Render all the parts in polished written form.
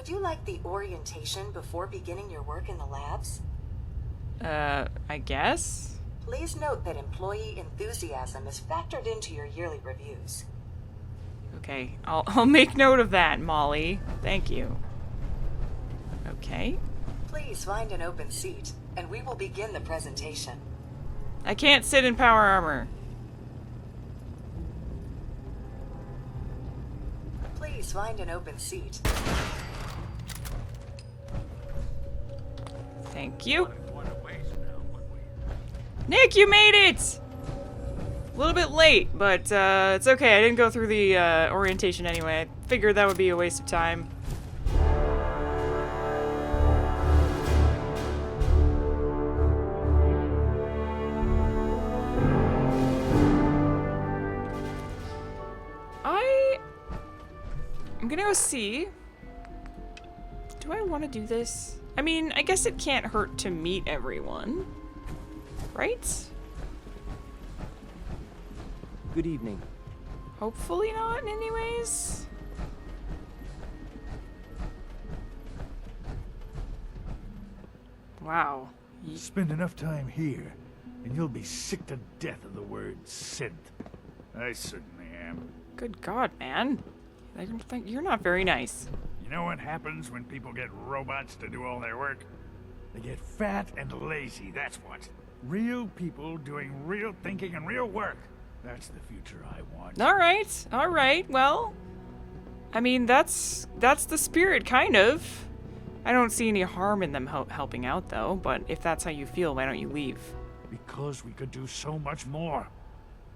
Would you like the orientation before beginning your work in the labs? I guess? Please note that employee enthusiasm is factored into your yearly reviews. Okay, I'll make note of that, Molly. Thank you. Okay. Please find an open seat, and we will begin the presentation. I can't sit in power armor. Please find an open seat. Thank you. Nick, you made it! A little bit late, but it's okay. I didn't go through the orientation anyway. I figured that would be a waste of time. I'm gonna go see. Do I want to do this? I mean, I guess it can't hurt to meet everyone. Right? Good evening. Hopefully not, anyways. Wow. Spend enough time here, and you'll be sick to death of the word synth. I certainly am. Good God, man. I don't think you're not very nice. You know what happens when people get robots to do all their work? They get fat and lazy, that's what. Real people doing real thinking and real work. That's the future I want. All right. Well, I mean, that's the spirit, kind of. I don't see any harm in them helping out, though. But if that's how you feel, why don't you leave? Because we could do so much more.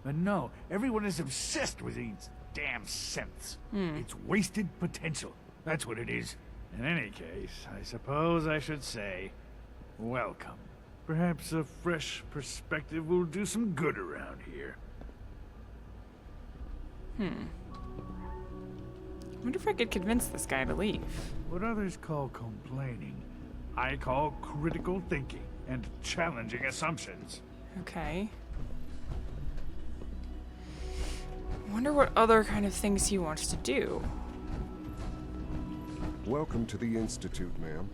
And no, everyone is obsessed with these damn synths. It's wasted potential. That's what it is. In any case, I suppose I should say, welcome. Perhaps a fresh perspective will do some good around here. I wonder if I could convince this guy to leave. What others call complaining, I call critical thinking and challenging assumptions. Okay. I wonder what other kind of things he wants to do. Welcome to the Institute, ma'am.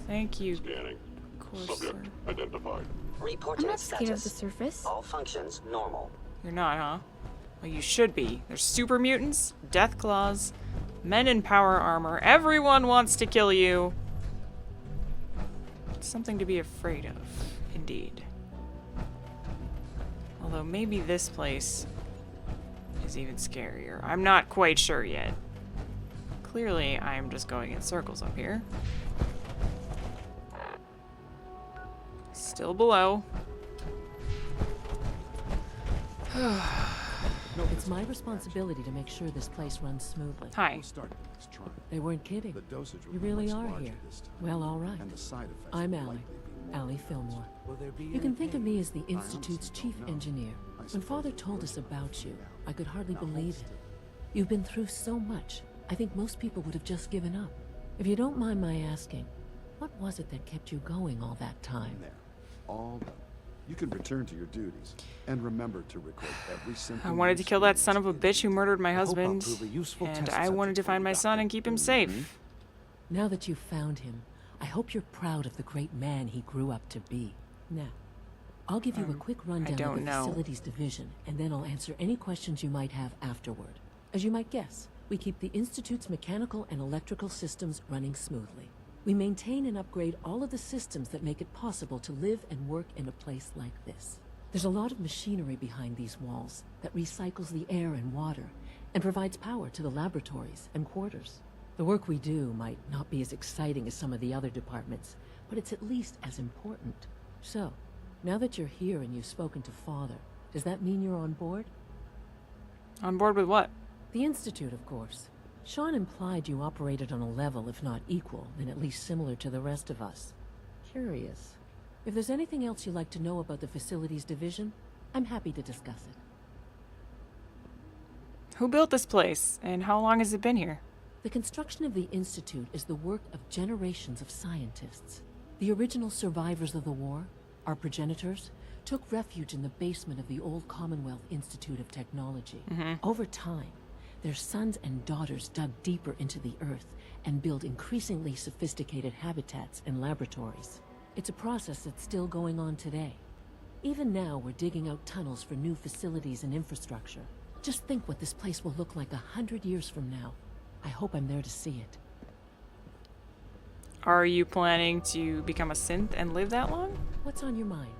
Thank you. Scanning. Of course, Subject sir. identified. Reporting I'm not scared of status. the surface. All functions normal. You're not, huh? Well, you should be. There's super mutants, death claws, men in power armor. Everyone wants to kill you. It's something to be afraid of, indeed. Although maybe this place is even scarier. I'm not quite sure yet. Clearly, I'm just going in circles up here. Still below. It's my responsibility to make sure this place runs smoothly. Hi. They weren't kidding. The dosage will You be really much are larger here. this time, Well, all right. and the side effects I'm will Allie. likely be more. Allie Fillmore. Will there be You can any think of pain? me as the I Institute's honestly chief don't know. engineer. I When suppose Father you'll told let us me about find you, out. I could hardly Now believe hold it. still. You've been through so much. I think most people would have just given up. If you don't mind my asking, what was it that kept you going all that time? There. All done. You can return to your duties and remember to record every symptom. I wanted to kill that son of a bitch who murdered my hope I'll husband, prove a useful and test I wanted to subject find for my you, son and Doctor. keep him safe. Now that you've found him, I hope you're proud of the great man he grew up to be. Now, I'll give you a quick rundown of don't the know. facilities division, and then I'll answer any questions you might have afterward. As you might guess, we keep the Institute's mechanical and electrical systems running smoothly. We maintain and upgrade all of the systems that make it possible to live and work in a place like this. There's a lot of machinery behind these walls that recycles the air and water and provides power to the laboratories and quarters. The work we do might not be as exciting as some of the other departments, but it's at least as important. So, now that you're here and you've spoken to Father, does that mean you're on board? On board with what? The Institute, of course. Sean implied you operated on a level, if not equal, then at least similar to the rest of us. Curious. If there's anything else you'd like to know about the Facilities Division, I'm happy to discuss it. Who built this place, and how long has it been here? The construction of the Institute is the work of generations of scientists. The original survivors of the war, our progenitors, took refuge in the basement of the old Commonwealth Institute of Technology. Over time, their sons and daughters dug deeper into the earth and build increasingly sophisticated habitats and laboratories. It's a process that's still going on today. Even now, we're digging out tunnels for new facilities and infrastructure. Just think what this place will look like 100 years from now. I hope I'm there to see it. Are you planning to become a synth and live that long? What's on your mind?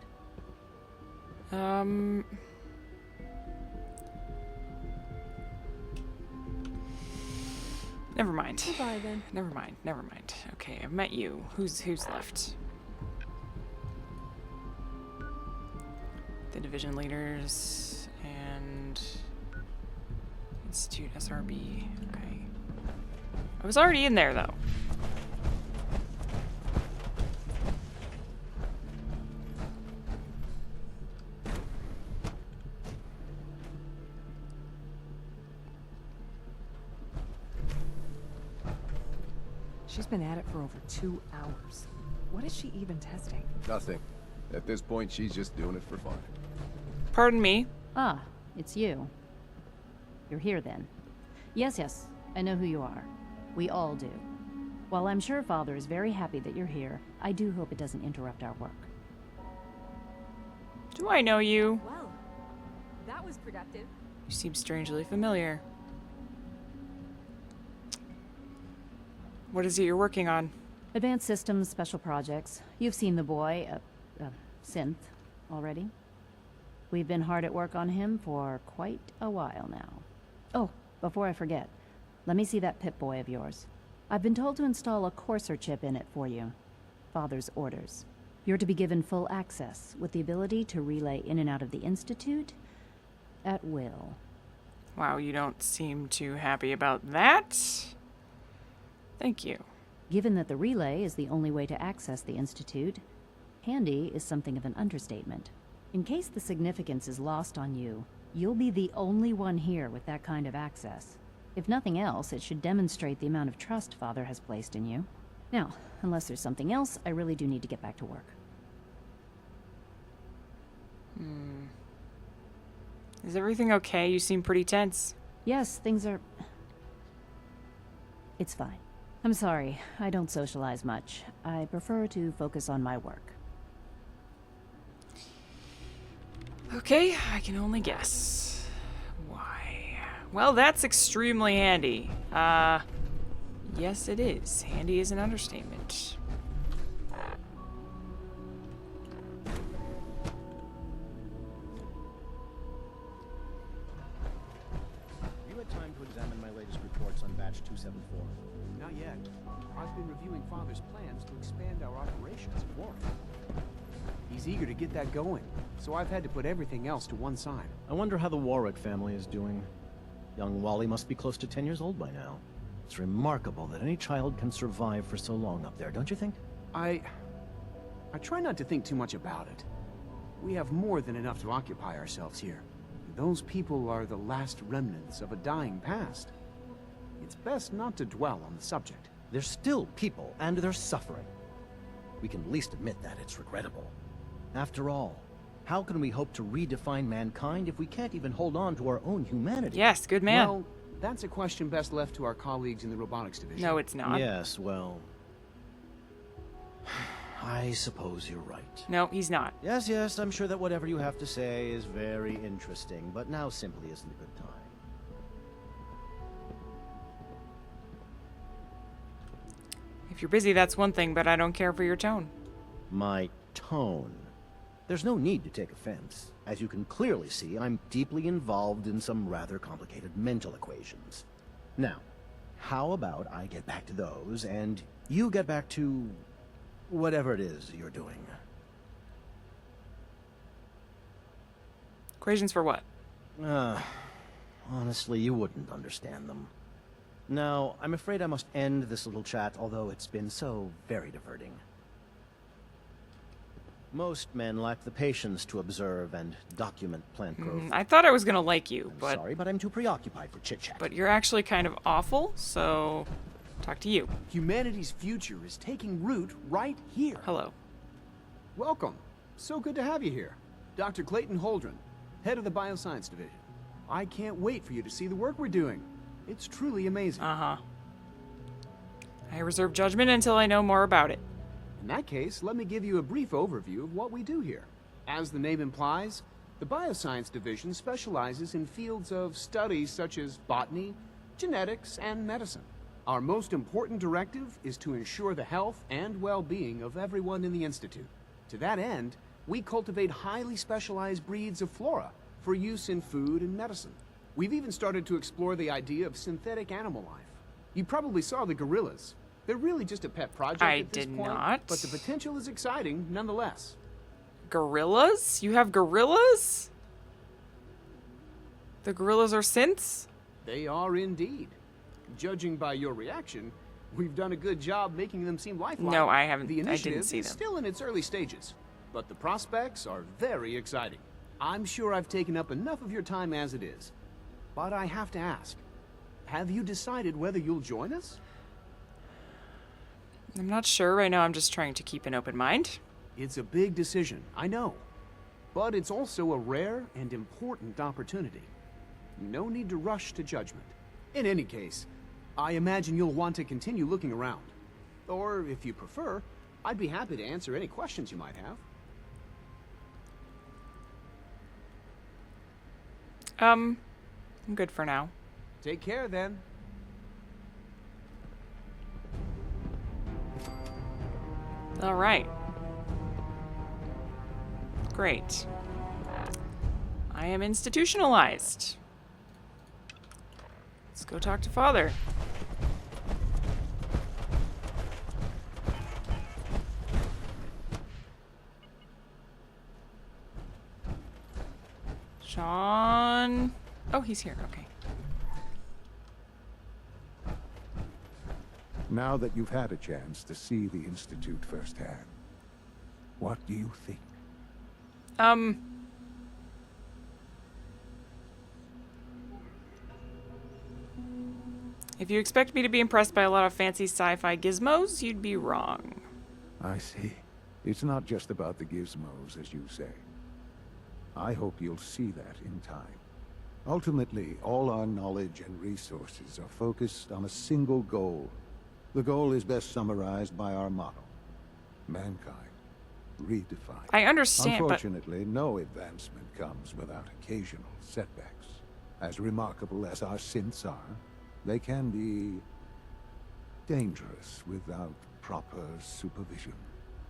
Never mind. Goodbye, then. Never mind. Never mind. Okay, I've met you. Who's left? The division leaders and Institute SRB. Okay. I was already in there though. She's been at it for over 2 hours. What is she even testing? Nothing. At this point, she's just doing it for fun. Pardon me. Ah, it's you. You're here then. Yes, I know who you are. We all do. While I'm sure Father is very happy that you're here, I do hope it doesn't interrupt our work. Do I know you? Well, that was productive. You seem strangely familiar. What is it you're working on? Advanced Systems Special Projects. You've seen the boy, Synth, already. We've been hard at work on him for quite a while now. Oh, before I forget, let me see that Pip-Boy of yours. I've been told to install a Courser chip in it for you. Father's orders. You're to be given full access, with the ability to relay in and out of the Institute at will. Wow, you don't seem too happy about that. Thank you. Given that the relay is the only way to access the Institute, handy is something of an understatement. In case the significance is lost on you, you'll be the only one here with that kind of access. If nothing else, it should demonstrate the amount of trust Father has placed in you. Now, unless there's something else, I really do need to get back to work. Is everything okay? You seem pretty tense. Yes, things are... It's fine. I'm sorry, I don't socialize much. I prefer to focus on my work. Okay, I can only guess. Why? Well, that's extremely handy. Yes it is. Handy is an understatement. You had time to examine my latest reports on batch 274. Not yet. I've been reviewing Father's plans to expand our operations at Warwick. He's eager to get that going, so I've had to put everything else to one side. I wonder how the Warwick family is doing. Young Wally must be close to 10 years old by now. It's remarkable that any child can survive for so long up there, don't you think? I try not to think too much about it. We have more than enough to occupy ourselves here. Those people are the last remnants of a dying past. It's best not to dwell on the subject. They're still people, and they're suffering. We can at least admit that it's regrettable. After all, how can we hope to redefine mankind if we can't even hold on to our own humanity? Yes, good man. Well, that's a question best left to our colleagues in the robotics division. No, it's not. Yes, well... I suppose you're right. No, he's not. Yes, I'm sure that whatever you have to say is very interesting, but now simply isn't a good time. If you're busy, that's one thing, but I don't care for your tone. My tone. There's no need to take offense. As you can clearly see, I'm deeply involved in some rather complicated mental equations. Now, how about I get back to those, and you get back to whatever it is you're doing. Equations for what? Honestly, you wouldn't understand them. Now, I'm afraid I must end this little chat, although it's been so very diverting. Most men lack the patience to observe and document plant growth. I thought I was gonna like you, I'm sorry, but I'm too preoccupied for chit-chat. But you're actually kind of awful, so talk to you. Humanity's future is taking root right here. Hello. Welcome. So good to have you here. Dr. Clayton Holdren, head of the Bioscience Division. I can't wait for you to see the work we're doing. It's truly amazing. I reserve judgment until I know more about it. In that case, let me give you a brief overview of what we do here. As the name implies, the Bioscience Division specializes in fields of study such as botany, genetics, and medicine. Our most important directive is to ensure the health and well-being of everyone in the Institute. To that end, we cultivate highly specialized breeds of flora for use in food and medicine. We've even started to explore the idea of synthetic animal life. You probably saw the gorillas. They're really just a pet project at this point, not. but the potential is exciting nonetheless. Gorillas? You have gorillas? The gorillas are synths? They are indeed. Judging by your reaction, we've done a good job making them seem lifelike. No, I haven't. The I initiative didn't see is them. still in its early stages, but the prospects are very exciting. I'm sure I've taken up enough of your time as it is, but I have to ask, have you decided whether you'll join us? I'm not sure. Right now I'm just trying to keep an open mind. It's a big decision, I know, but it's also a rare and important opportunity. No need to rush to judgment. In any case, I imagine you'll want to continue looking around. Or, if you prefer, I'd be happy to answer any questions you might have. I'm good for now. Take care, then. All right. Great. I am institutionalized. Let's go talk to Father. Sean. Oh, he's here. Okay. Now that you've had a chance to see the Institute firsthand, what do you think? If you expect me to be impressed by a lot of fancy sci-fi gizmos, you'd be wrong. I see. It's not just about the gizmos, as you say. I hope you'll see that in time. Ultimately, all our knowledge and resources are focused on a single goal. The goal is best summarized by our motto: mankind redefined. I understand, Unfortunately, no advancement comes without occasional setbacks. As remarkable as our synths are, they can be dangerous without proper supervision.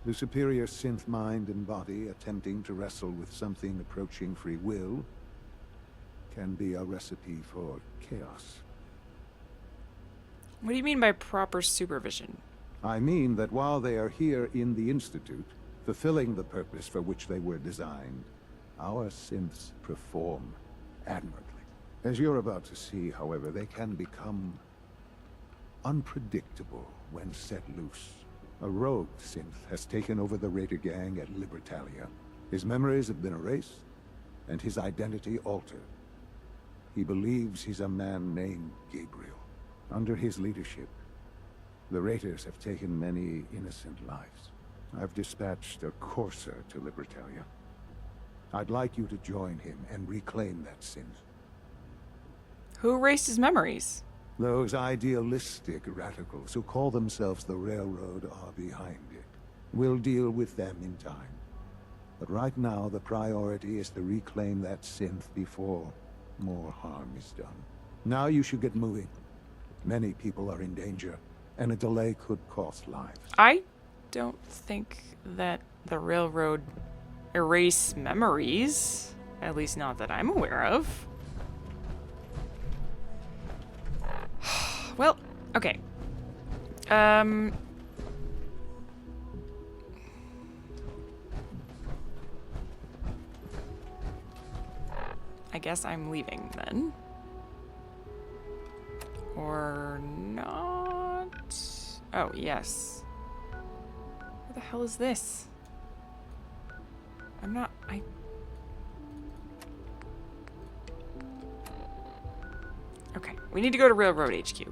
The superior synth mind and body attempting to wrestle with something approaching free will can be a recipe for chaos. What do you mean by proper supervision? I mean that while they are here in the Institute, fulfilling the purpose for which they were designed, our synths perform admirably. As you're about to see, however, they can become unpredictable when set loose. A rogue synth has taken over the Raider gang at Libertalia. His memories have been erased, and his identity altered. He believes he's a man named Gabriel. Under his leadership, the Raiders have taken many innocent lives. I've dispatched a courser to Libertalia. I'd like you to join him and reclaim that synth. Who erased his memories? Those idealistic radicals who call themselves the Railroad are behind it. We'll deal with them in time. But right now, the priority is to reclaim that synth before more harm is done. Now you should get moving. Many people are in danger, and a delay could cost lives. I don't think that the Railroad erase memories. At least not that I'm aware of. Well, okay. I guess I'm leaving then. Or not? Oh, yes. What the hell is this? Okay, we need to go to Railroad HQ.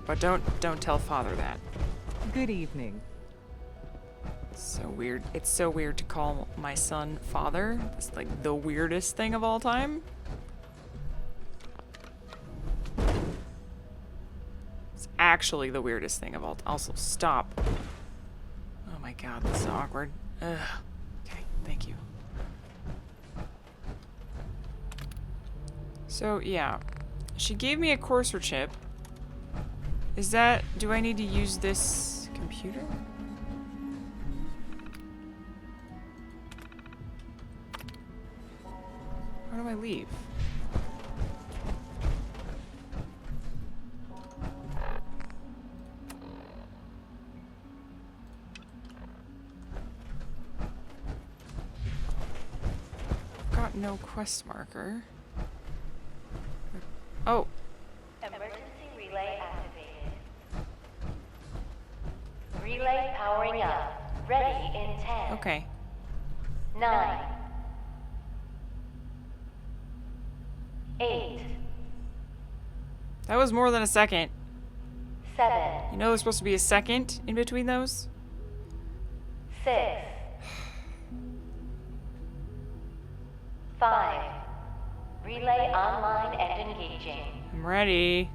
But don't tell Father that. Good evening. So weird. It's so weird to call my son Father. It's like the weirdest thing of all time. It's actually the weirdest thing of all. Also, stop. Oh my god, this is awkward. Ugh. Okay, thank you. So, yeah. She gave me a courser chip. Is that... do I need to use this computer? How do I leave? I've got no quest marker. Oh. Emergency relay activated. Relay powering up. Ready in 10. Okay. 9. 8. That was more than a second. 7. You know there's supposed to be a second in between those? 6. 5. Relay online and engaging. I'm ready.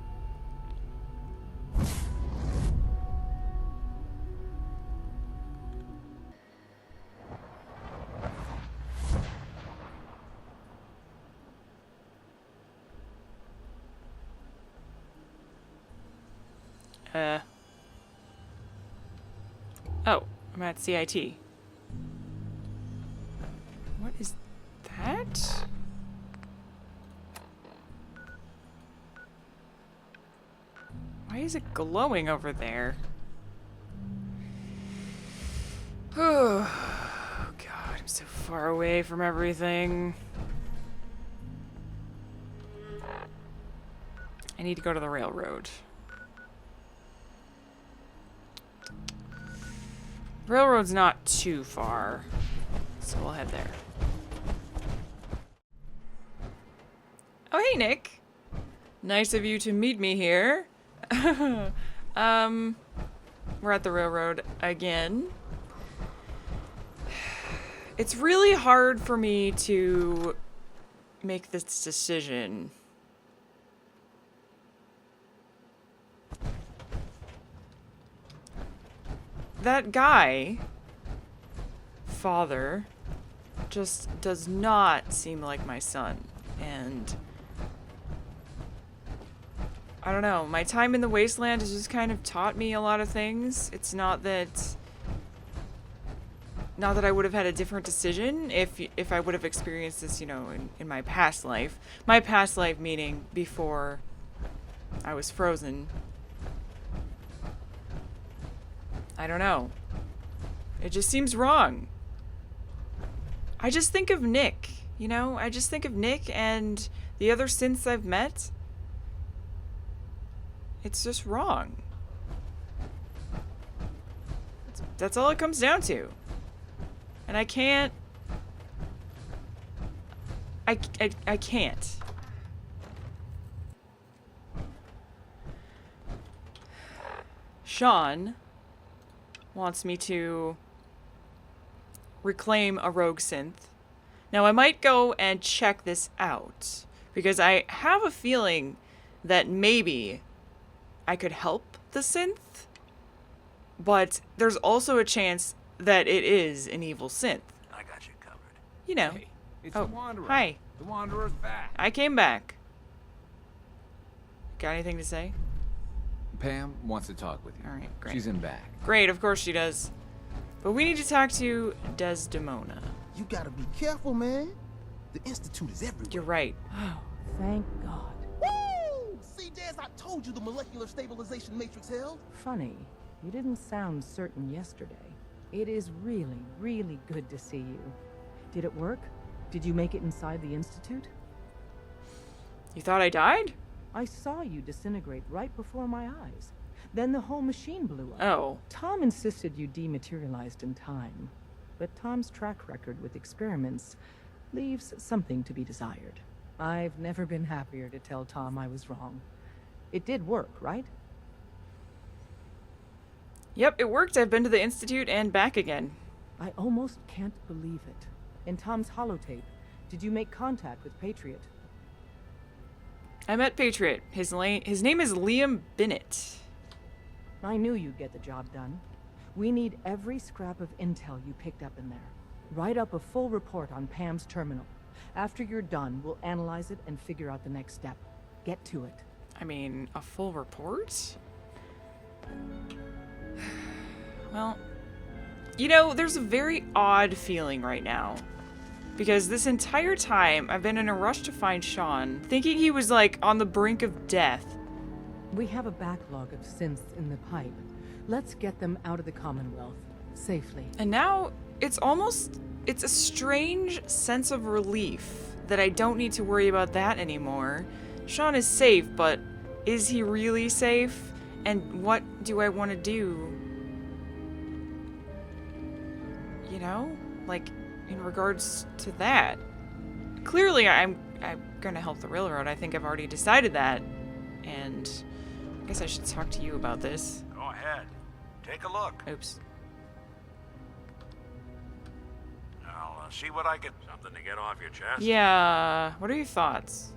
Oh, I'm at CIT. What is that? Why is it glowing over there? Oh, God, I'm so far away from everything. I need to go to the railroad. Railroad's not too far, so we'll head there. Oh, hey, Nick. Nice of you to meet me here. We're at the railroad again. It's really hard for me to make this decision. That guy, father, just does not seem like my son. And I don't know, my time in the Wasteland has just kind of taught me a lot of things. It's not that I would have had a different decision if I would have experienced this, you know, in my past life. My past life meaning before I was frozen. I don't know. It just seems wrong. I just think of Nick, you know? I just think of Nick and the other synths I've met. It's just wrong. That's all it comes down to. And I can't... I can't. Sean wants me to reclaim a rogue synth. Now I might go and check this out because I have a feeling that maybe I could help the synth, but there's also a chance that it is an evil synth. I got you covered. You know. Hey, it's oh, the Wanderer. Hi. The Wanderer's back. I came back. Got anything to say? Pam wants to talk with you. All right, great. She's in back. Great, of course she does. But we need to talk to Desdemona. You gotta be careful, man. The Institute is everywhere. You're right. Oh, thank God. Woo! See, Des, I told you the molecular stabilization matrix held. Funny, you didn't sound certain yesterday. It is really, really good to see you. Did it work? Did you make it inside the Institute? You thought I died? I saw you disintegrate right before my eyes. Then the whole machine blew up. Oh. Tom insisted you dematerialized in time. But Tom's track record with experiments leaves something to be desired. I've never been happier to tell Tom I was wrong. It did work, right? Yep, it worked. I've been to the Institute and back again. I almost can't believe it. In Tom's holotape, did you make contact with Patriot? I met Patriot. His name is Liam Bennett. I knew you'd get the job done. We need every scrap of intel you picked up in there. Write up a full report on Pam's terminal. After you're done, we'll analyze it and figure out the next step. Get to it. I mean, a full report? Well, you know, there's a very odd feeling right now. Because this entire time, I've been in a rush to find Sean, thinking he was, like, on the brink of death. We have a backlog of synths in the pipe. Let's get them out of the Commonwealth, safely. And now, it's a strange sense of relief that I don't need to worry about that anymore. Sean is safe, but is he really safe? And what do I want to do? You know? Like, in regards to that. Clearly, I'm gonna help the railroad. I think I've already decided that. And I guess I should talk to you about this. Go ahead. Take a look. Oops. I'll see what I can... Something to get off your chest? Yeah. What are your thoughts?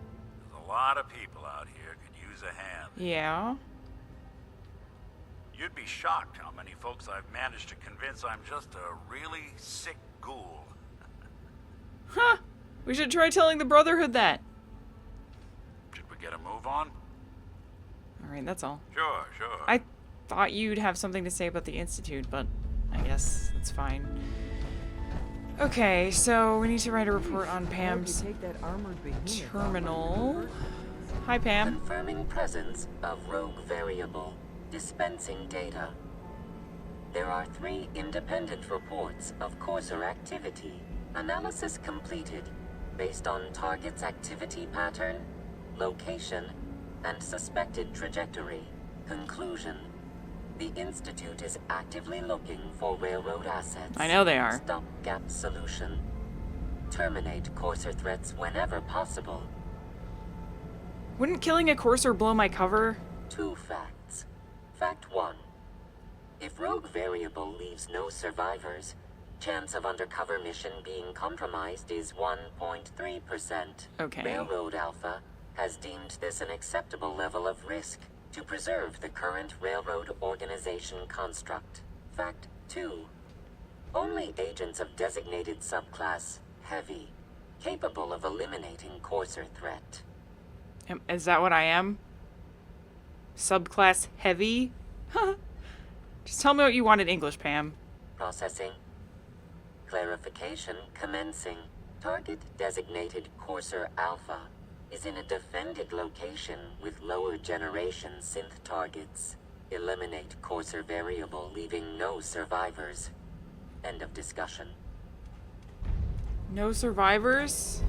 There's a lot of people out here could use a hand. Yeah. You'd be shocked how many folks I've managed to convince I'm just a really sick ghoul. Huh. We should try telling the Brotherhood that. Should we get a move on? Alright, that's all. Sure. I thought you'd have something to say about the Institute, but I guess that's fine. Okay, so we need to write a report on Pam's terminal. Hi, Pam. Confirming presence of rogue variable. Dispensing data. There are 3 independent reports of Courser activity. Analysis completed based on target's activity pattern, location, and suspected trajectory. Conclusion. The Institute is actively looking for railroad assets. I know they are. Stopgap solution. Terminate Courser threats whenever possible. Wouldn't killing a Courser blow my cover? 2 facts. Fact 1. If rogue variable leaves no survivors, chance of undercover mission being compromised is 1.3%. Okay. Railroad Alpha has deemed this an acceptable level of risk to preserve the current railroad organization construct. Fact 2. Only agents of designated subclass Heavy, capable of eliminating Courser threat. Is that what I am? Subclass Heavy? Just tell me what you want in English, Pam. Processing. Clarification commencing. Target designated Courser Alpha is in a defended location with lower generation synth targets. Eliminate Courser variable, leaving no survivors. End of discussion. No survivors?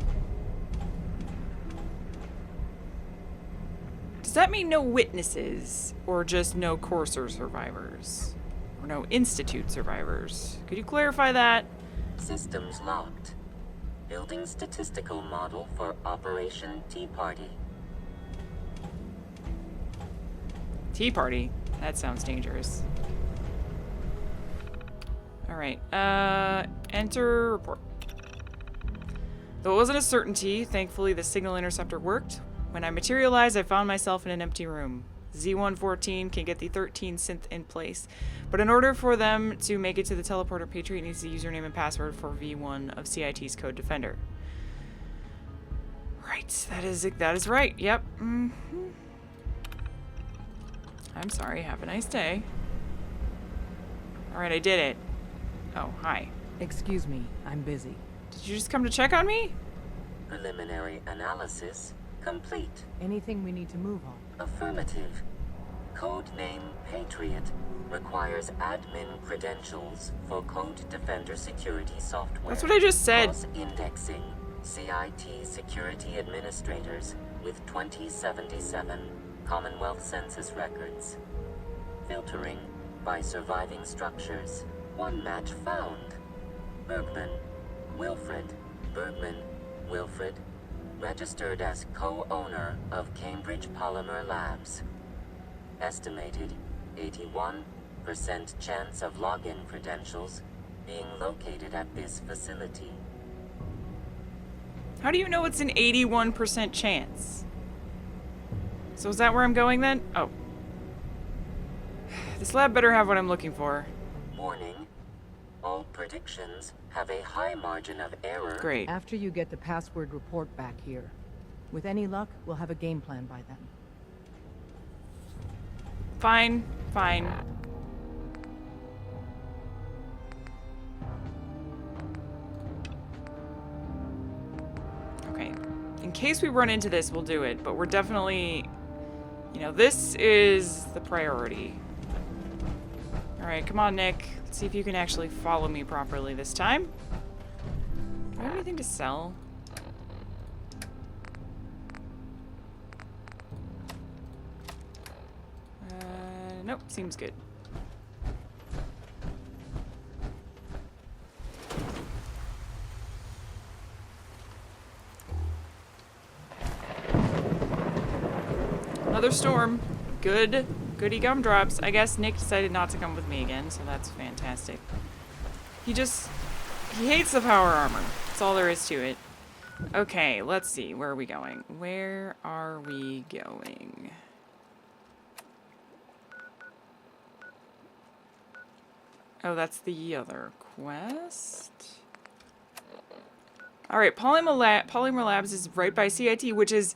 Does that mean no witnesses? Or just no Courser survivors? Or no Institute survivors? Could you clarify that? Systems locked. Building statistical model for Operation Tea Party. Tea Party? That sounds dangerous. Alright, enter report. Though it wasn't a certainty, thankfully the signal interceptor worked. When I materialized, I found myself in an empty room. Z-114 can get the 13 synth in place, but in order for them to make it to the teleporter, Patriot needs the username and password for V1 of CIT's Code Defender. Right, that is right. Yep. I'm sorry. Have a nice day. All right, I did it. Oh, hi. Excuse me, I'm busy. Did you just come to check on me? Preliminary analysis complete. Anything we need to move on? Affirmative. Codename Patriot requires admin credentials for Code Defender security software. That's what I just said. Cross-indexing CIT security administrators with 2077 Commonwealth Census records. Filtering by surviving structures. One match found. Bergman, Wilfred. Bergman, Wilfred. Registered as co-owner of Cambridge Polymer Labs. Estimated 81% chance of login credentials being located at this facility. How do you know it's an 81% chance? So is that where I'm going then? Oh. This lab better have what I'm looking for. Warning. All predictions have a high margin of error. Great. After you get the password report back here. With any luck, we'll have a game plan by then. Fine. Fine. Okay. In case we run into this, we'll do it. But we're definitely... You know, this is the priority. Alright, come on, Nick. Let's see if you can actually follow me properly this time. Do I have anything to sell? Nope, seems good. Another storm. Good. Goody gumdrops. I guess Nick decided not to come with me again, so that's fantastic. He hates the power armor. That's all there is to it. Okay, let's see. Where are we going? Where are we going? Oh, that's the other quest. Alright, Polymer Labs is right by CIT, which is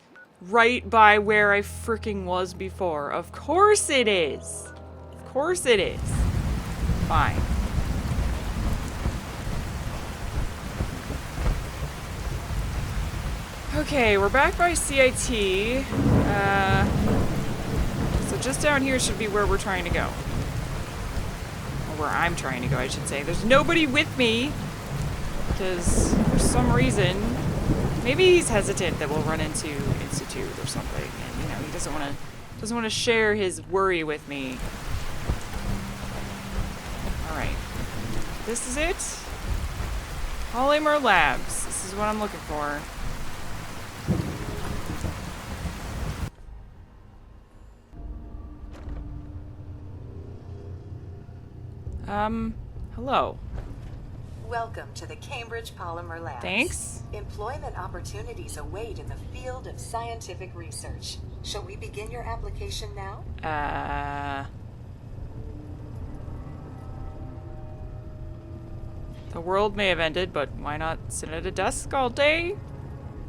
right by where I freaking was before. Of course it is. Of course it is. Fine. Okay, we're back by CIT. So just down here should be where we're trying to go. Or where I'm trying to go, I should say. There's nobody with me. Because for some reason, maybe he's hesitant that we'll run into Institute or something. And, you know, he doesn't want to share his worry with me. Alright. This is it. Polymer Labs. This is what I'm looking for. Hello. Welcome to the Cambridge Polymer Labs. Thanks. Employment opportunities await in the field of scientific research. Shall we begin your application now? The world may have ended, but why not sit at a desk all day?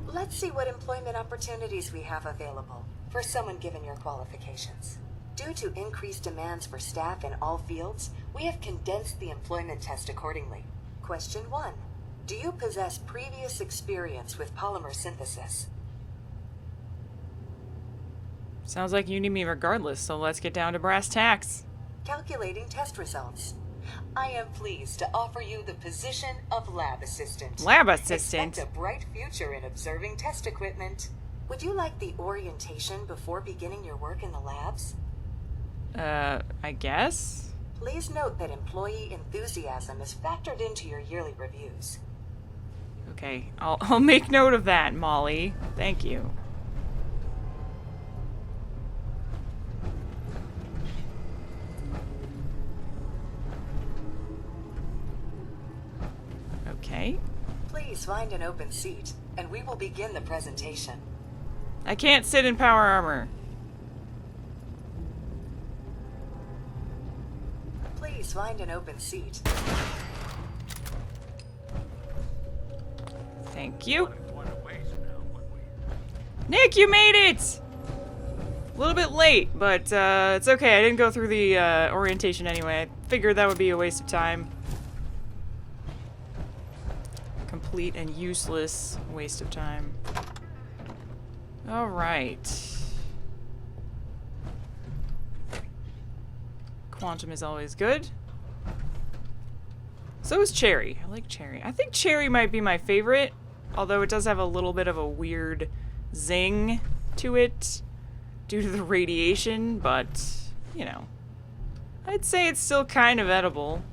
Let's see what employment opportunities we have available for someone given your qualifications. Due to increased demands for staff in all fields, we have condensed the employment test accordingly. Question 1. Do you possess previous experience with polymer synthesis? Sounds like you need me regardless, so let's get down to brass tacks. Calculating test results. I am pleased to offer you the position of lab assistant. Lab assistant? Expect a bright future in observing test equipment. Would you like the orientation before beginning your work in the labs? I guess? Please note that employee enthusiasm is factored into your yearly reviews. Okay, I'll make note of that, Molly. Thank you. Okay. Please find an open seat, and we will begin the presentation. I can't sit in power armor. Please find an open seat. Thank you. Nick, you made it! A little bit late, but it's okay. I didn't go through the orientation anyway. I figured that would be a waste of time. Complete and useless waste of time. All right. Quantum is always good. So is Cherry. I like Cherry. I think Cherry might be my favorite, although it does have a little bit of a weird zing to it due to the radiation, but, you know, I'd say it's still kind of edible.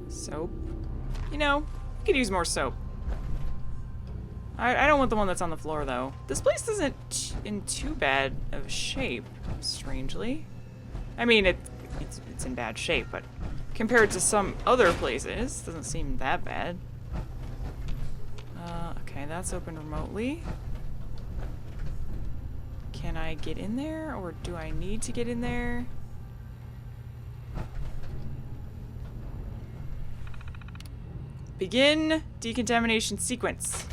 Soap. You know, I could use more soap. I don't want the one that's on the floor, though. This place isn't in too bad of shape, strangely. I mean, it's in bad shape, but compared to some other places, doesn't seem that bad. Okay, that's open remotely. Can I get in there, or do I need to get in there? Begin decontamination sequence.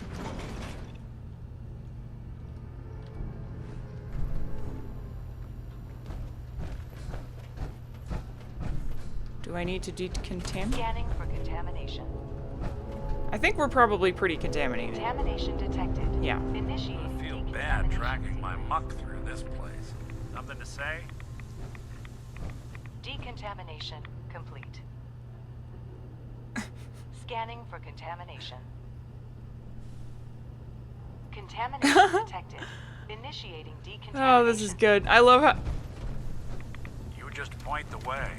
Do I need to decontaminate? Scanning for contamination. I think we're probably pretty contaminated. Contamination detected. Yeah. Initiate. I feel bad tracking my muck through this place. Something to say? Decontamination complete. Scanning for contamination. Contamination detected. Initiating decontamination. Oh, this is good. I love how... You just point the way.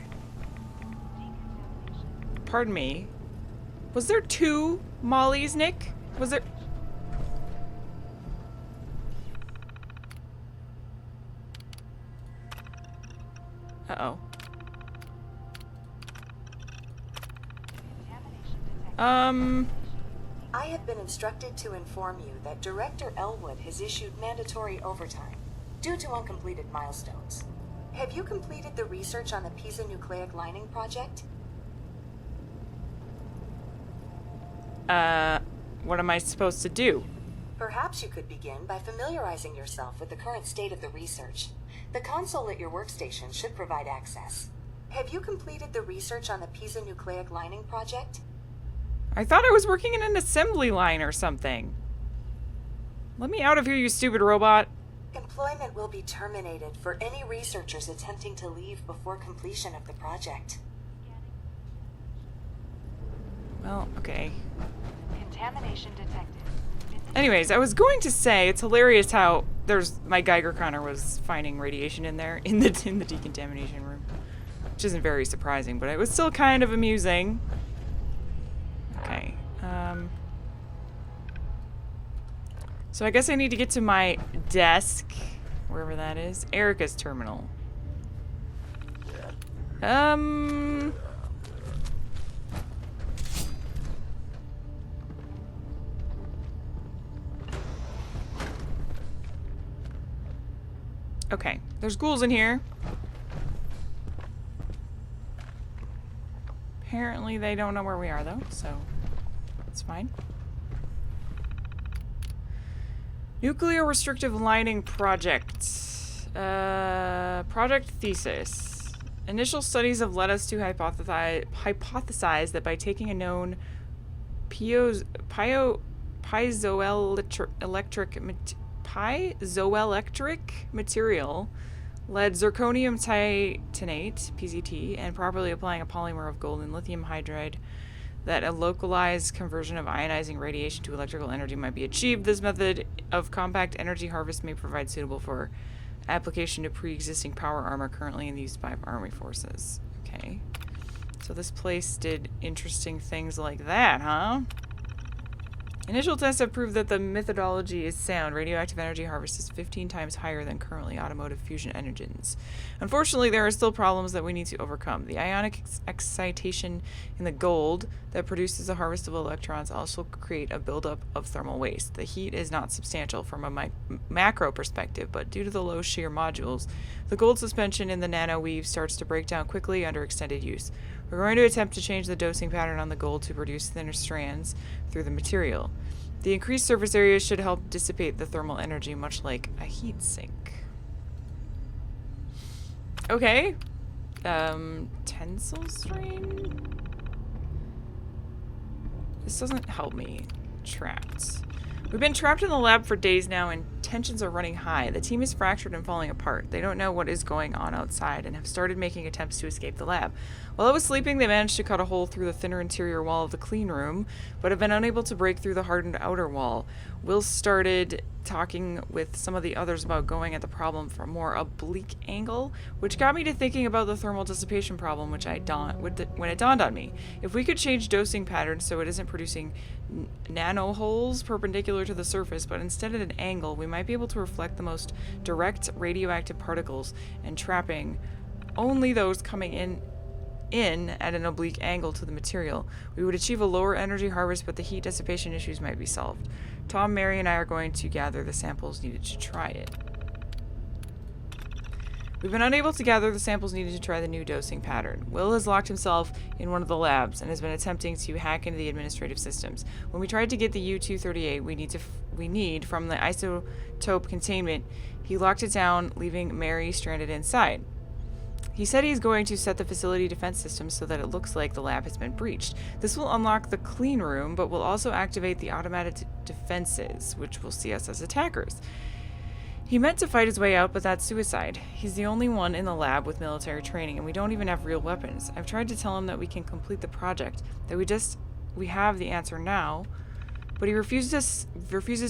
Pardon me. Was there 2 Mollies, Nick? Was there... Uh-oh. I have been instructed to inform you that Director Elwood has issued mandatory overtime due to uncompleted milestones. Have you completed the research on the piezonucleic lining project? What am I supposed to do? Perhaps you could begin by familiarizing yourself with the current state of the research. The console at your workstation should provide access. Have you completed the research on the piezonucleic lining project? I thought I was working in an assembly line or something. Let me out of here, you stupid robot. Employment will be terminated for any researchers attempting to leave before completion of the project. Well, okay. Contamination detected. Anyways, I was going to say, it's hilarious how my Geiger counter was finding radiation in there, in the decontamination room. Which isn't very surprising, but it was still kind of amusing. Okay, so I guess I need to get to my desk, wherever that is. Erica's terminal. Okay, there's ghouls in here. Apparently they don't know where we are though, so it's fine. Nuclear restrictive lining project. Project thesis. Initial studies have led us to hypothesize that by taking a known piezoelectric material, lead zirconium titanate, PZT, and properly applying a polymer of gold and lithium hydride, that a localized conversion of ionizing radiation to electrical energy might be achieved. This method of compact energy harvest may provide suitable for application to pre-existing power armor currently in use by army forces. Okay. So this place did interesting things like that, huh? Initial tests have proved that the methodology is sound. Radioactive energy harvest is 15 times higher than currently automotive fusion engines. Unfortunately, there are still problems that we need to overcome. The ionic excitation in the gold that produces a harvest of electrons also create a buildup of thermal waste. The heat is not substantial from a macro perspective, but due to the low shear modules, the gold suspension in the nano weave starts to break down quickly under extended use. We're going to attempt to change the dosing pattern on the gold to produce thinner strands through the material. The increased surface area should help dissipate the thermal energy, much like a heat sink. Okay. Tensile strain? This doesn't help me. Trapped. We've been trapped in the lab for days now, and tensions are running high. The team is fractured and falling apart. They don't know what is going on outside and have started making attempts to escape the lab. While I was sleeping, they managed to cut a hole through the thinner interior wall of the clean room, but have been unable to break through the hardened outer wall. Will started talking with some of the others about going at the problem from a more oblique angle, which got me to thinking about the thermal dissipation problem, when it dawned on me. If we could change dosing patterns so it isn't producing nano holes perpendicular to the surface, but instead at an angle, we might be able to reflect the most direct radioactive particles and trapping only those coming in at an oblique angle to the material. We would achieve a lower energy harvest, but the heat dissipation issues might be solved. Tom, Mary, and I are going to gather the samples needed to try it. We've been unable to gather the samples needed to try the new dosing pattern. Will has locked himself in one of the labs and has been attempting to hack into the administrative systems. When we tried to get the U-238 we need from the isotope containment, he locked it down, leaving Mary stranded inside. He said he's going to set the facility defense system so that it looks like the lab has been breached. This will unlock the clean room, but will also activate the automatic defenses, which will see us as attackers. He meant to fight his way out, but that's suicide. He's the only one in the lab with military training, and we don't even have real weapons. I've tried to tell him that we can complete the project, that we have the answer now, but he refuses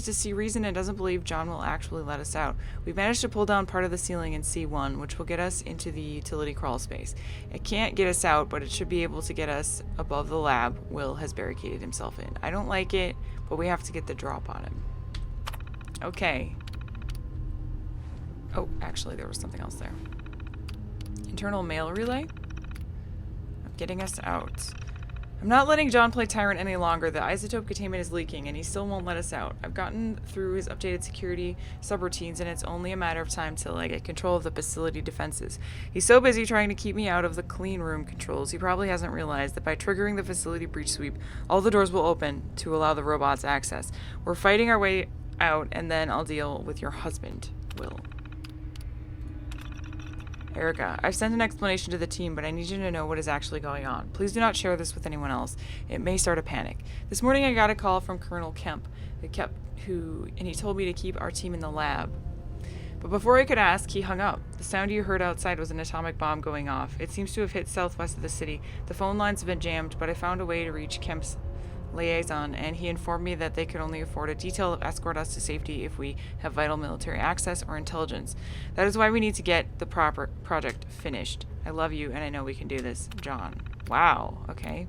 to see reason and doesn't believe John will actually let us out. We've managed to pull down part of the ceiling in C1, which will get us into the utility crawl space. It can't get us out, but it should be able to get us above the lab Will has barricaded himself in. I don't like it, but we have to get the drop on him. Okay. Oh, actually, there was something else there. Internal mail relay? Getting us out. I'm not letting John play Tyrant any longer. The isotope containment is leaking, and he still won't let us out. I've gotten through his updated security subroutines, and it's only a matter of time till I get control of the facility defenses. He's so busy trying to keep me out of the clean room controls, he probably hasn't realized that by triggering the facility breach sweep, all the doors will open to allow the robots access. We're fighting our way out, and then I'll deal with your husband, Will. Erica, I've sent an explanation to the team, but I need you to know what is actually going on. Please do not share this with anyone else. It may start a panic. This morning I got a call from Colonel Kemp, and he told me to keep our team in the lab. But before I could ask, he hung up. The sound you heard outside was an atomic bomb going off. It seems to have hit southwest of the city. The phone lines have been jammed, but I found a way to reach Kemp's liaison, and he informed me that they could only afford a detail to escort us to safety if we have vital military access or intelligence. That is why we need to get the proper project finished. I love you, and I know we can do this. John. Wow. Okay.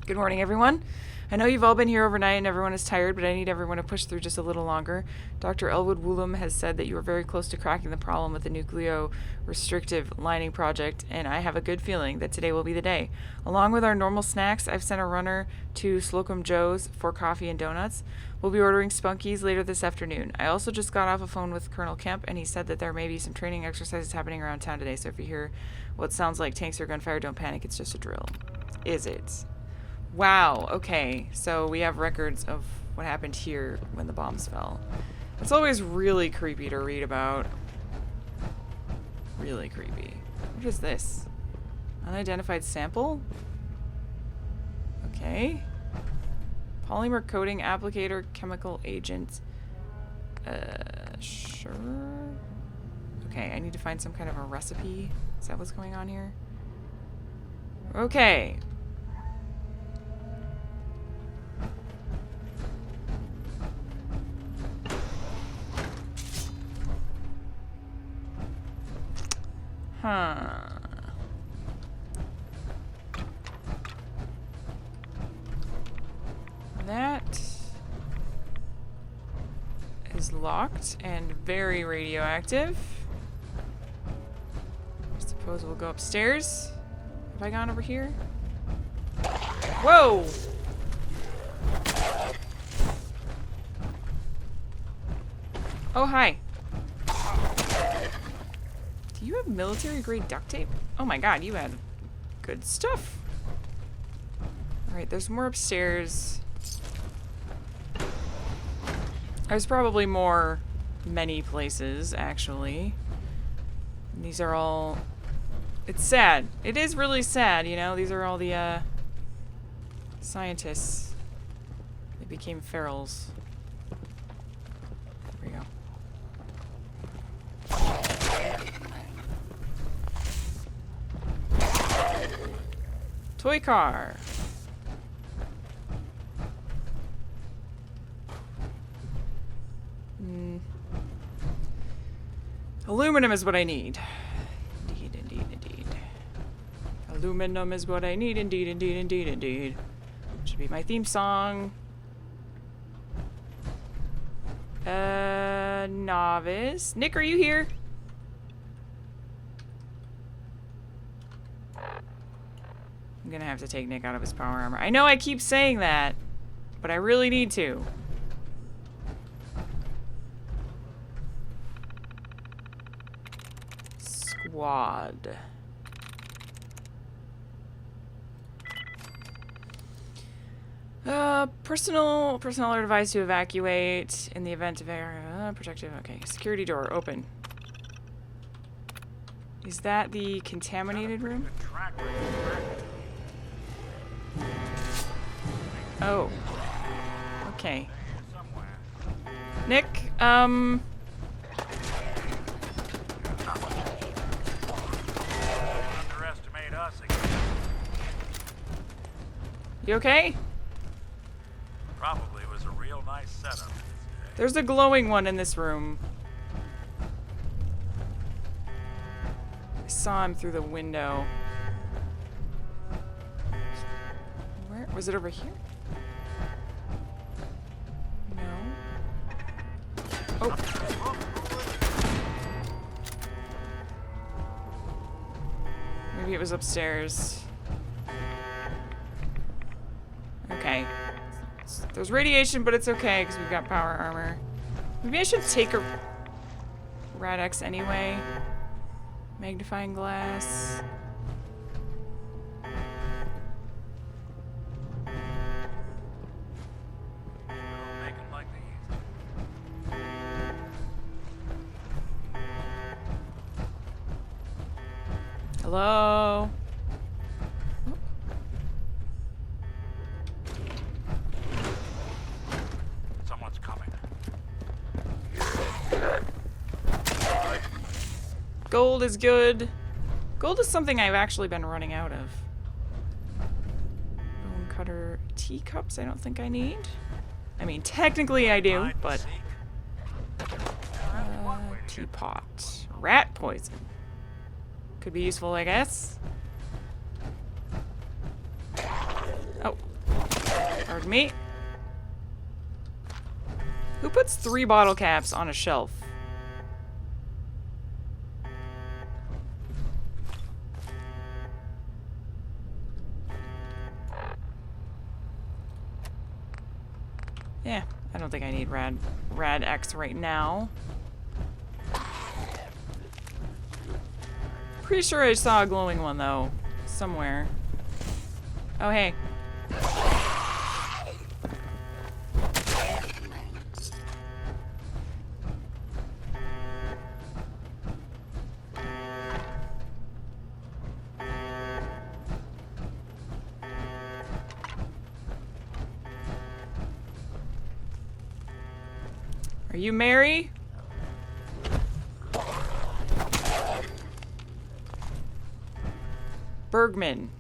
Good morning, everyone. I know you've all been here overnight and everyone is tired, but I need everyone to push through just a little longer. Dr. Elwood Woolham has said that you are very close to cracking the problem with the nucleo-restrictive lining project, and I have a good feeling that today will be the day. Along with our normal snacks, I've sent a runner to Slocum Joe's for coffee and donuts. We'll be ordering Spunkies later this afternoon. I also just got off a phone with Colonel Kemp, and he said that there may be some training exercises happening around town today, so if you hear what sounds like tanks or gunfire, don't panic, it's just a drill. Is it? Wow, okay, so we have records of what happened here when the bombs fell. It's always really creepy to read about. Really creepy. What is this? Unidentified sample? Okay. Polymer coating applicator chemical agent. Sure. Okay, I need to find some kind of a recipe. Is that what's going on here? Okay. Huh. That is locked and very radioactive. I suppose we'll go upstairs. Have I gone over here? Whoa! Oh, hi. Do you have military-grade duct tape? Oh my god, you had good stuff. Alright, there's more upstairs. There's probably more many places, actually. And these are all... It's sad. It is really sad, you know? These are all the, scientists. They became ferals. There we go. Toy car. Aluminum is what I need. Indeed, indeed, indeed. Aluminum is what I need. Indeed, indeed, indeed, indeed. Should be my theme song. Novice. Nick, are you here? I'm gonna have to take Nick out of his power armor. I know I keep saying that, but I really need to. Squad. Personal alert advised to evacuate in the event of protective. Okay, security door open. Is that the contaminated room? Oh. Okay. Nick, Underestimate us again. you okay? Probably was a real nice setup. There's a glowing one in this room. I saw him through the window. Where? Was it over here? No. Oh. Maybe it was upstairs. Okay. There's radiation, but it's okay because we've got power armor. Maybe I should take a Redux anyway. Magnifying glass. Hello? Someone's coming. Gold is good. Gold is something I've actually been running out of. Bone cutter teacups I don't think I need. I mean, technically I do, but... teapot. Rat poison. Could be useful, I guess. Oh. Pardon me. Who puts 3 bottle caps on a shelf? Yeah, I don't think I need Rad X right now. Pretty sure I saw a glowing one though, somewhere. Oh hey. Are you Mary? Bergman.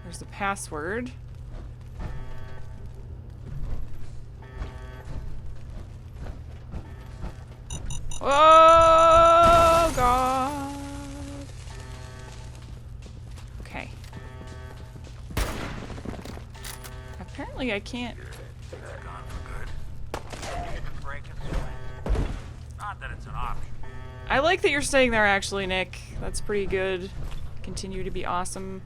There's the password. Oh God. Okay. Apparently I can't. Gone for good. Break and swing. Not that it's an option. I like that you're staying there, actually, Nick. That's pretty good. Continue to be awesome.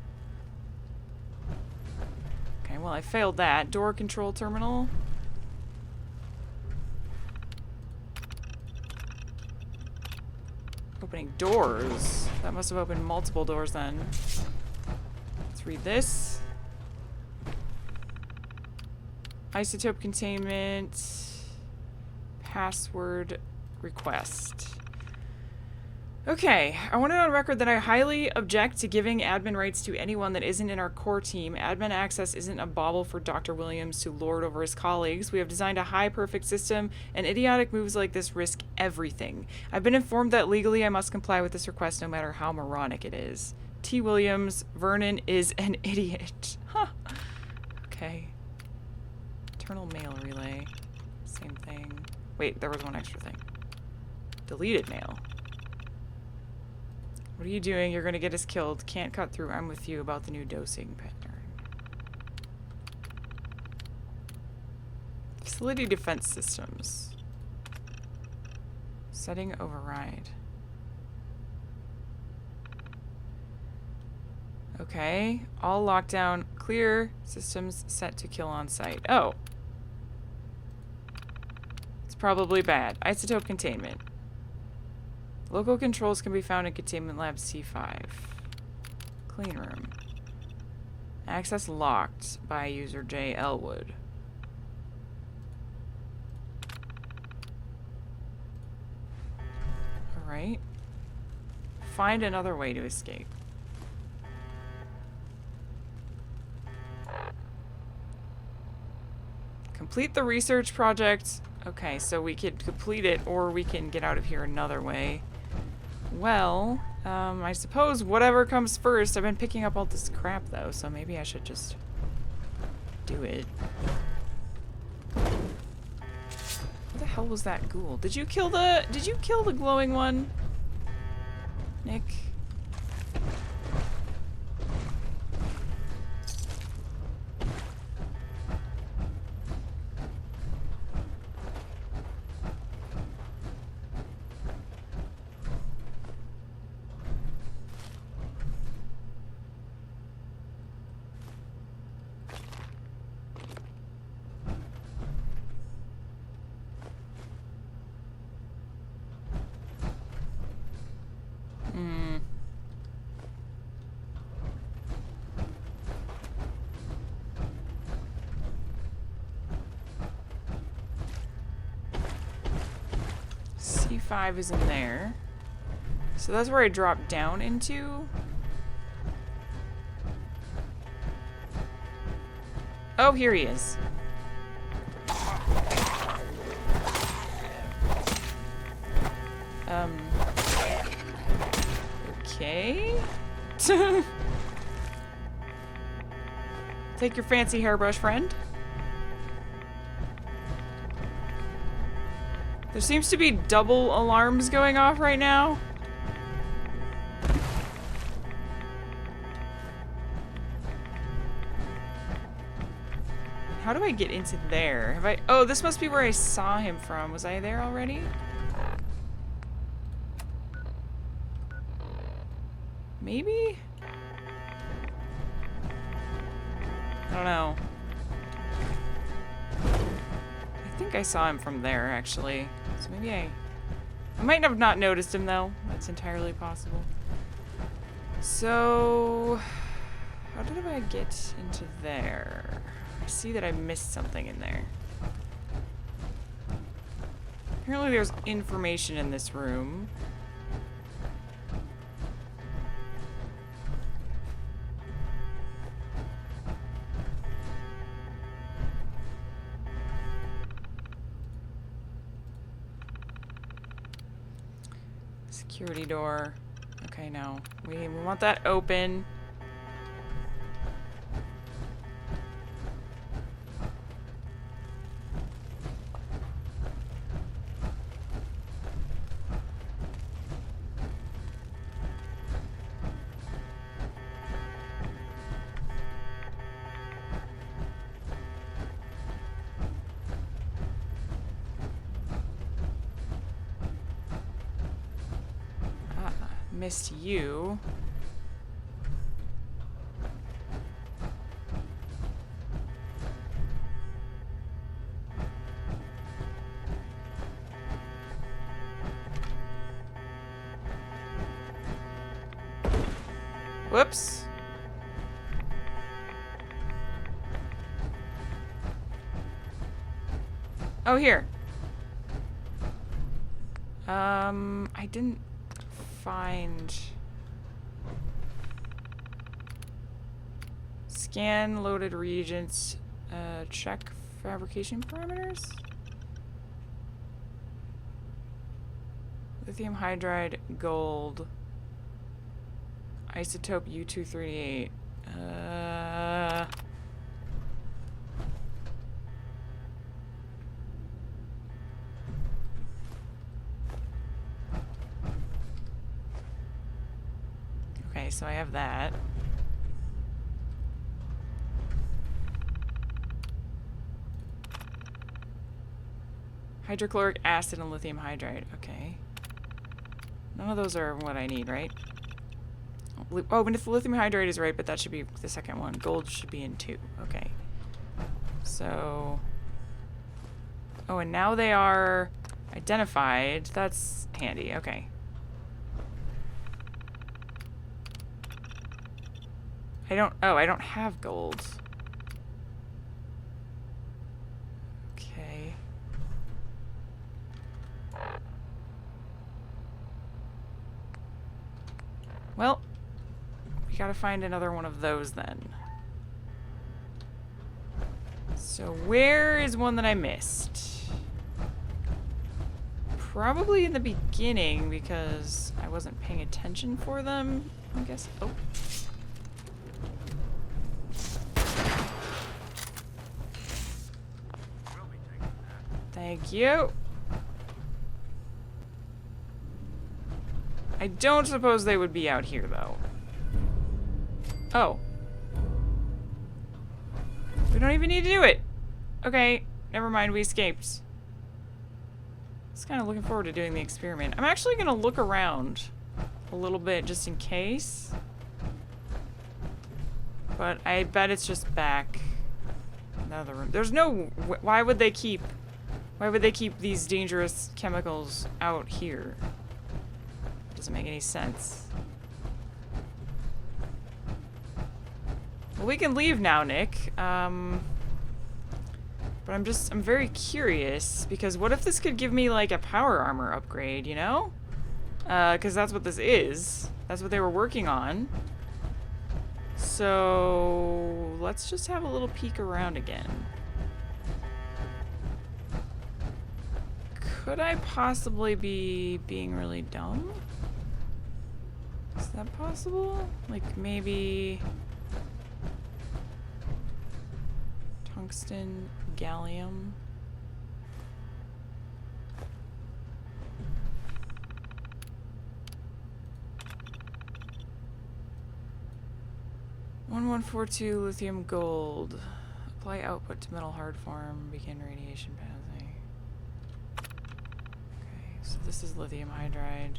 Okay, well, I failed that. Door control terminal. Opening doors. That must have opened multiple doors then. Let's read this. Isotope containment. Password request. Okay, I want it on record that I highly object to giving admin rights to anyone that isn't in our core team. Admin access isn't a bauble for Dr. Williams to lord over his colleagues. We have designed a high perfect system, and idiotic moves like this risk everything. I've been informed that legally I must comply with this request no matter how moronic it is. T. Williams, Vernon is an idiot. Huh. Okay. Internal mail relay. Same thing. Wait, there was one extra thing. Deleted mail. What are you doing? You're gonna get us killed. Can't cut through. I'm with you about the new dosing pattern. Facility defense systems. Setting override. Okay. All lockdown. Clear. Systems set to kill on site. Oh. It's probably bad. Isotope containment. Local controls can be found in Containment Lab C5. Clean room. Access locked by user J. Elwood. Alright. Find another way to escape. Complete the research project. Okay, so we could complete it or we can get out of here another way. Well, I suppose whatever comes first. I've been picking up all this crap though, so maybe I should just do it. What the hell was that ghoul? Did you kill the glowing one? Nick? C5 is in there. So that's where I dropped down into. Oh, here he is. Okay. Take your fancy hairbrush, friend. There seems to be double alarms going off right now. How do I get into there? Have I... Oh, this must be where I saw him from. Was I there already? Maybe? I don't know. I think I saw him from there, actually. So maybe I might have not noticed him, though. That's entirely possible. So... how did I get into there? I see that I missed something in there. Apparently there's information in this room. Security door. Okay, no. We want that open. Missed you. Whoops. Oh, here. I didn't find... Scan loaded reagents, check fabrication parameters? Lithium hydride, gold, isotope U-238, okay, so I have that. Hydrochloric acid and lithium hydride. Okay. None of those are what I need, right? Oh, but if the lithium hydride is right, but that should be the second one. Gold should be in 2. Okay. So... Oh, and now they are identified. That's handy. Okay. I don't have gold. Okay. Well, we gotta find another one of those then. So where is one that I missed? Probably in the beginning because I wasn't paying attention for them, I guess. Oh. Thank you. I don't suppose they would be out here, though. Oh. We don't even need to do it. Okay, never mind, we escaped. I was kind of looking forward to doing the experiment. I'm actually going to look around a little bit just in case. But I bet it's just back in the other room. There's no... Why would they keep these dangerous chemicals out here? Doesn't make any sense. Well, we can leave now, Nick. But I'm very curious, because what if this could give me, like, a power armor upgrade, you know? Because that's what this is. That's what they were working on. So, let's just have a little peek around again. Could I possibly be being really dumb? Is that possible? Like, maybe... Tungsten, gallium. (1142) lithium gold. Apply output to metal hard form. Begin radiation passing. Okay, so this is lithium hydride.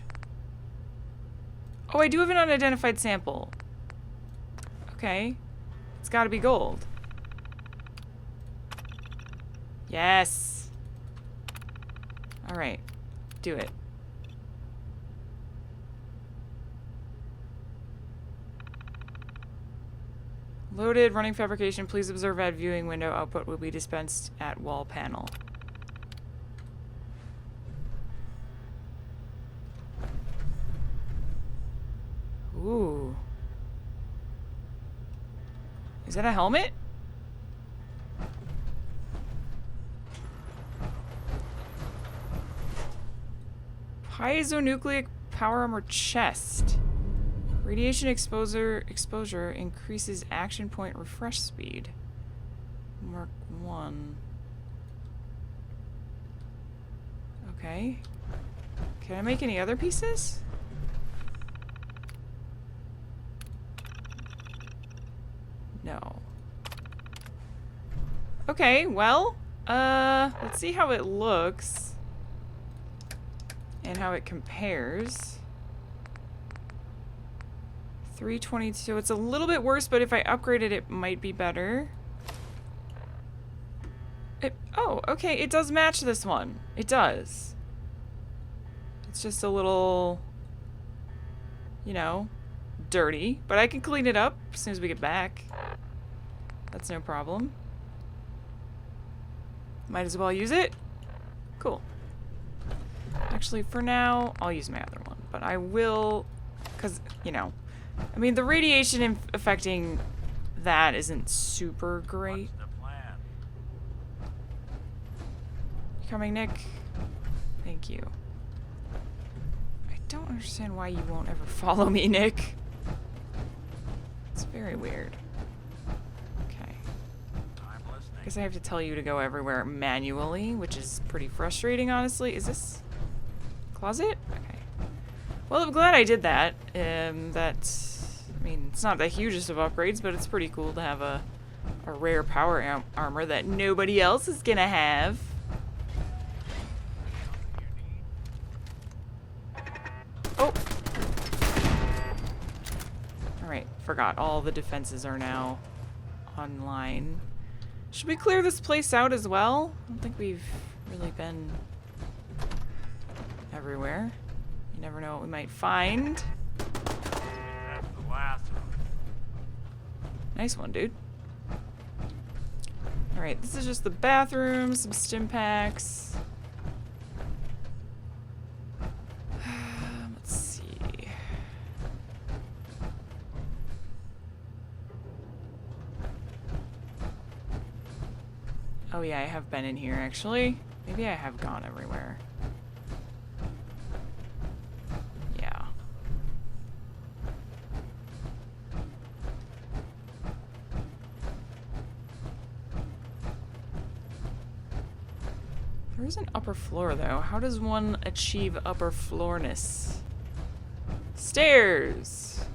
Oh, I do have an unidentified sample. Okay. It's gotta be gold. Yes. Alright. Do it. Loaded, running fabrication. Please observe at viewing window. Output will be dispensed at wall panel. Ooh. Is that a helmet? Piezonucleic power armor chest. Radiation exposure increases action point refresh speed. Mark 1. Okay. Can I make any other pieces? No. Okay, well, let's see how it looks. And how it compares. 322. It's a little bit worse, but if I upgrade it, it might be better. Oh, okay. It does match this one. It does. It's just a little, you know, dirty. But I can clean it up as soon as we get back. That's no problem. Might as well use it. Cool. Actually, for now, I'll use my other one. But I will, because, you know, I mean, the radiation affecting that isn't super great. You coming, Nick? Thank you. I don't understand why you won't ever follow me, Nick. It's very weird. Okay. Guess I have to tell you to go everywhere manually, which is pretty frustrating, honestly. Is this closet? Okay. Well, I'm glad I did that. I mean, it's not the hugest of upgrades, but it's pretty cool to have a rare power armor that nobody else is gonna have. Oh. Alright, forgot. All the defenses are now online. Should we clear this place out as well? I don't think we've really been everywhere. You never know what we might find. That's the last one. Nice one, dude. Alright, this is just the bathroom, some stim packs. Let's see. Oh yeah, I have been in here actually. Maybe I have gone everywhere. Yeah. There is an upper floor though. How does one achieve upper floorness? Stairs!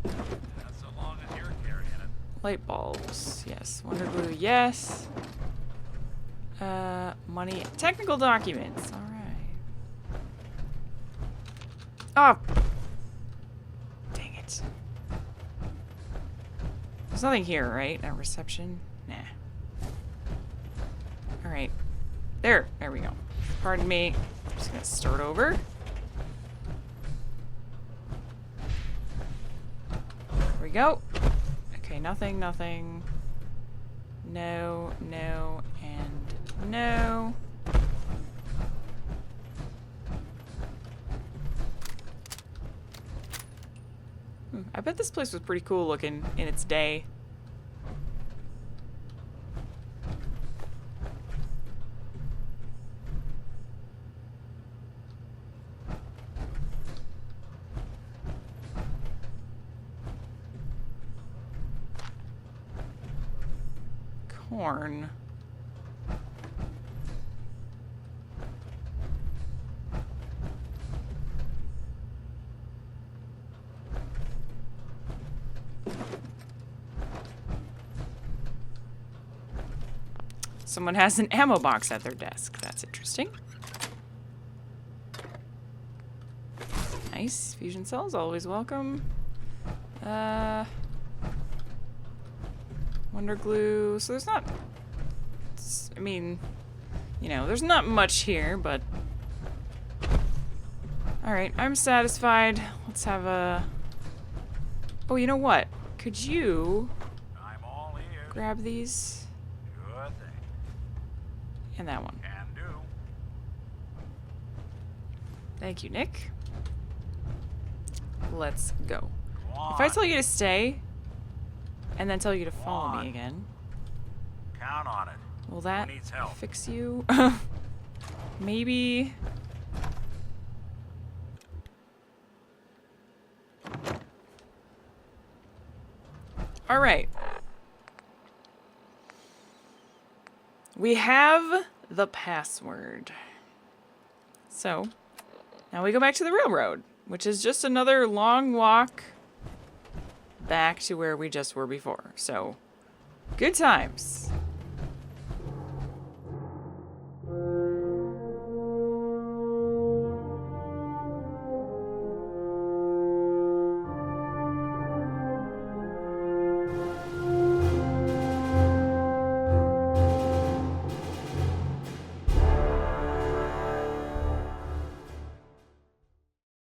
That's so long as you're carrying it. Light bulbs, yes. Wonder glue, yes. Money, technical documents, alright. Oh! Dang it. There's nothing here, right? At reception? Nah. Alright. There we go. Pardon me. I'm just gonna start over. There we go. Okay, nothing. No, and no. I bet this place was pretty cool looking in its day. Corn. Someone has an ammo box at their desk. That's interesting. Nice. Fusion cells, always welcome. Wonder glue. So there's not... I mean, you know, there's not much here, but... Alright, I'm satisfied. Let's have a... Oh, you know what? Could you... I'm all ears. grab these? Sure thing. And that one. Can do. Thank you, Nick. Let's go. Go on. If I tell you to stay, and then tell you to follow me again, Count on it. will that Who needs help? fix you? Maybe. All right. We have the password. So, now we go back to the railroad, which is just another long walk back to where we just were before. So, good times.